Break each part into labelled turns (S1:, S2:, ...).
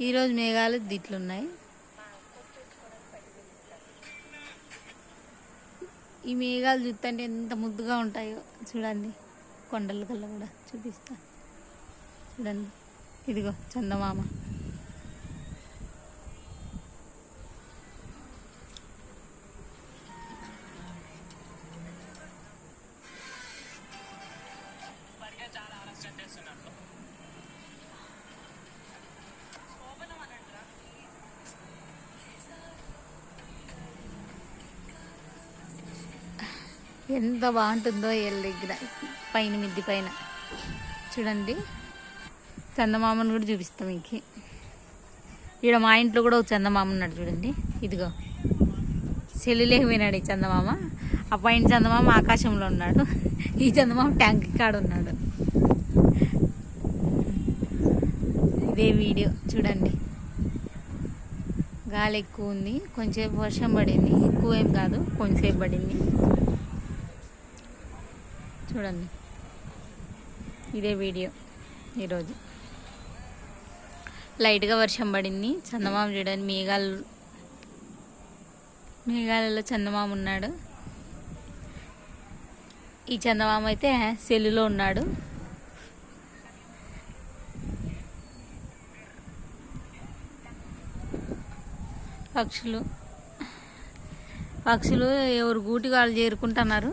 S1: ఈరోజు మేఘాలు దిట్లున్నాయి. ఈ మేఘాలు చూస్తుంటే ఎంత ముద్దుగా ఉంటాయో చూడండి. కొండల కల్లా కూడా చూపిస్తా చూడండి. ఇదిగో చందమామ. ఎంత బాగుంటుందో వీళ్ళ దగ్గర పైన మిద్ది పైన చూడండి. చందమామను కూడా చూపిస్తాం మీకు. ఇక్కడ మా ఇంట్లో కూడా ఒక చందమామ ఉన్నాడు చూడండి. ఇదిగో సెల్లులేకి పోయినాడు ఈ చందమామ. ఆ పైన చందమామ ఆకాశంలో ఉన్నాడు. ఈ చందమామ ట్యాంక్ కాడ ఉన్నాడు. ఇదే వీడియో చూడండి. గాలి ఎక్కువ ఉంది, కొంచెంసేపు వర్షం పడింది. ఎక్కువ ఏం కాదు, కొంచెంసేపు పడింది చూడండి. ఇదే వీడియో. ఈరోజు లైట్గా వర్షం పడింది. చందమామ చూడండి. మేఘాలలో చందమామ ఉన్నాడు. ఈ చందమామ అయితే సెల్లులో ఉన్నాడు. పక్షులు ఎవరు గూటి వాళ్ళు చేరుకుంటున్నారు.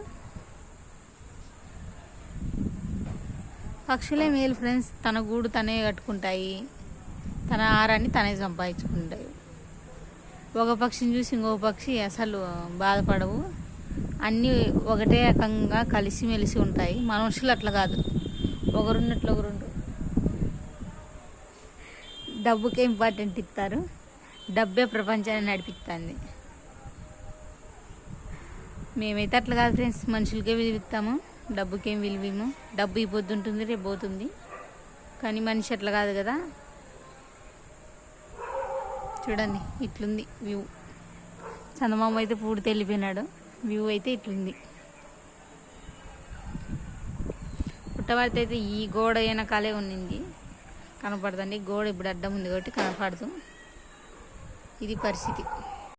S1: పక్షులే మేలు ఫ్రెండ్స్. తన గూడు తనే కట్టుకుంటాయి, తన ఆహారాన్ని తనే సంపాదించుకుంటాయి. ఒక పక్షిని చూసి ఇంకో పక్షి అసలు బాధపడవు. అన్నీ ఒకటే రకంగా కలిసిమెలిసి ఉంటాయి. మనుషులు అట్లా కాదు, ఒకరున్నట్లు ఒకరుండు. డబ్బుకే ఇంపార్టెంట్ ఇస్తారు. డబ్బే ప్రపంచాన్ని నడిపిస్తుంది. మేమైతే అట్లా కాదు ఫ్రెండ్స్. మనుషులకే విలువిస్తాము, డబ్బుకేం విలువేమో. డబ్బు ఈ పొద్దు ఉంటుంది, రేపు పోతుంది. కానీ మనిషి అట్లా కాదు కదా. చూడండి ఇట్లుంది వ్యూ. చందమామ అయితే పూర్తి వెళ్ళిపోయినాడు. వ్యూ అయితే ఇట్లుంది. పుట్టవారితో అయితే ఈ గోడ వెనకాలే ఉన్నింది, కనపడుతుంది. గోడ ఇప్పుడు అడ్డం ఉంది కాబట్టి కనపడదు. ఇది పరిస్థితి.